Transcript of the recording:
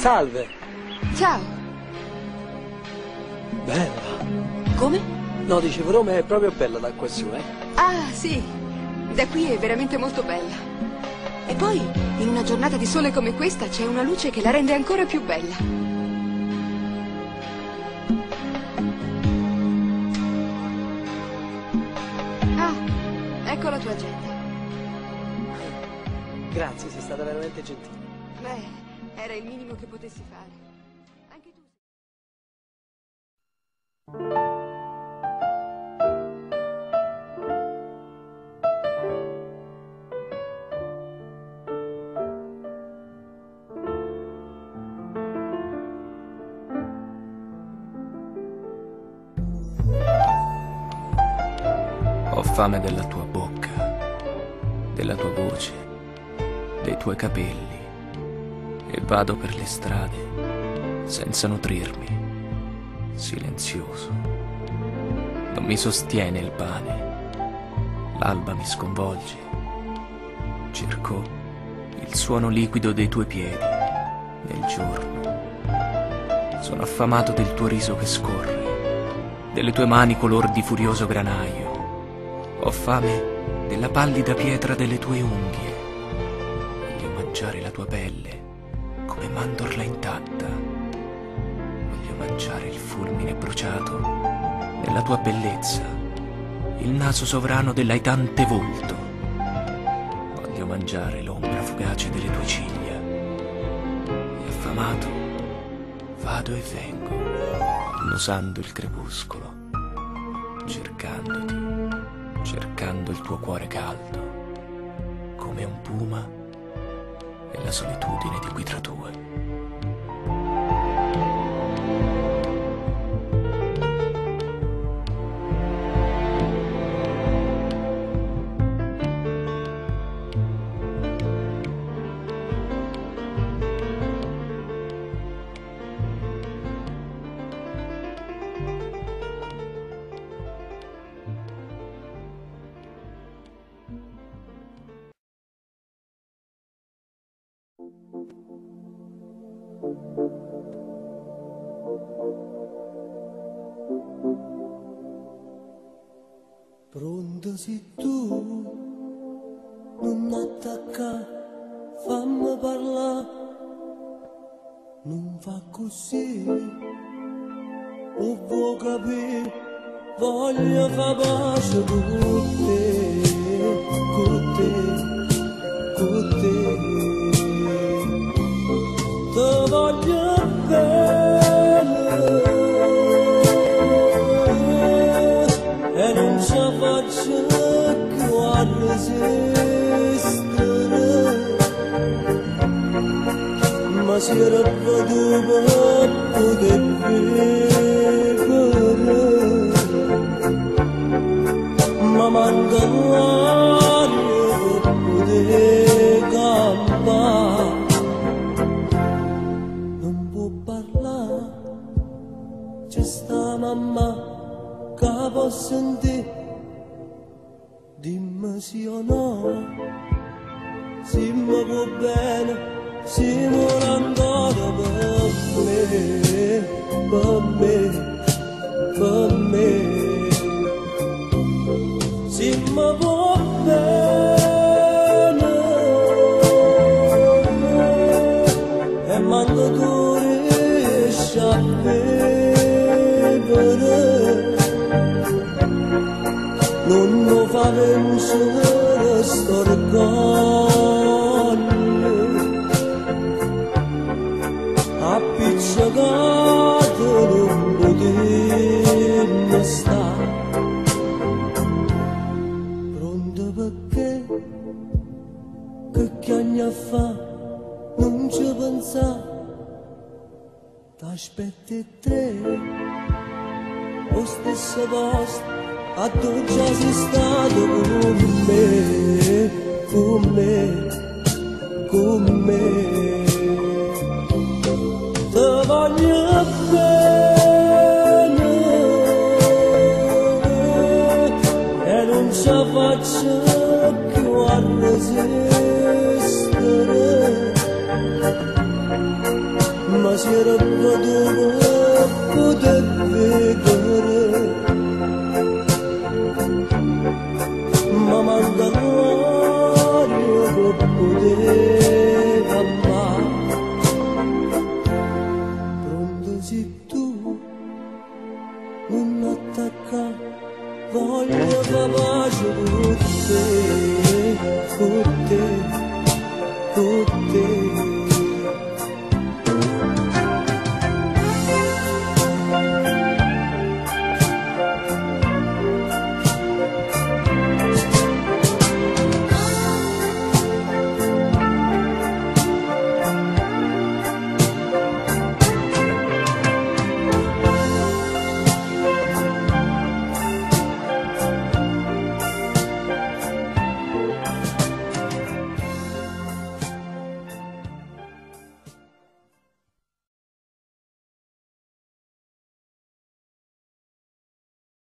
Salve. Ciao. Bella. Come? No, dicevo, Roma è proprio bella da quassù, eh? Ah, sì. Da qui è veramente molto bella. E poi, in una giornata di sole come questa, c'è una luce che la rende ancora più bella. Ah, ecco la tua agenda. Grazie, sei stata veramente gentile. Beh, era il minimo che potessi fare. Anche tu. Ho fame della tua bocca, della tua voce, dei tuoi capelli, e vado per le strade senza nutrirmi, silenzioso. Non mi sostiene il pane, l'alba mi sconvolge. Cerco il suono liquido dei tuoi piedi nel giorno. Sono affamato del tuo riso che scorre, delle tue mani color di furioso granaio. Ho fame della pallida pietra delle tue unghie. Voglio mangiare la tua pelle come mandorla intatta. Voglio mangiare il fulmine bruciato nella tua bellezza, il naso sovrano dell'aitante volto. Voglio mangiare l'ombra fugace delle tue ciglia. E affamato vado e vengo, annusando il crepuscolo, cercandoti, cercando il tuo cuore caldo, come un puma e la solitudine di guida tua. Pronto sei tu, non attacca, fammi parlare, non fa così, o vuoi capire, voglio far pace con te, con te, con te, te voglio bene. E non ci faccio più a resistere, ma si era veduto per poter vivere, ma manca l'aria per poter campare. Non può parlare, c'è sta mamma che può sentire, dimmi sì o no, se mi può bene, se vuole ancora per me, per me, per me, se mi può bene, e manco tu riesci a vivere. Non lo fa vincere sto orgoglio, appiccicato non potremmo stare. Pronto perché, che anni fa non ci pensa, t'aspetti tre, lo stesso posto. A tu già sei stato con me, con me, con me. Te voglio bene e non ci faccio più a resistere, si era veduto poter vedere, ma manca l'aria per poter amare. Pronto sei tu, non attacca, voglio capace con te, con te, con te.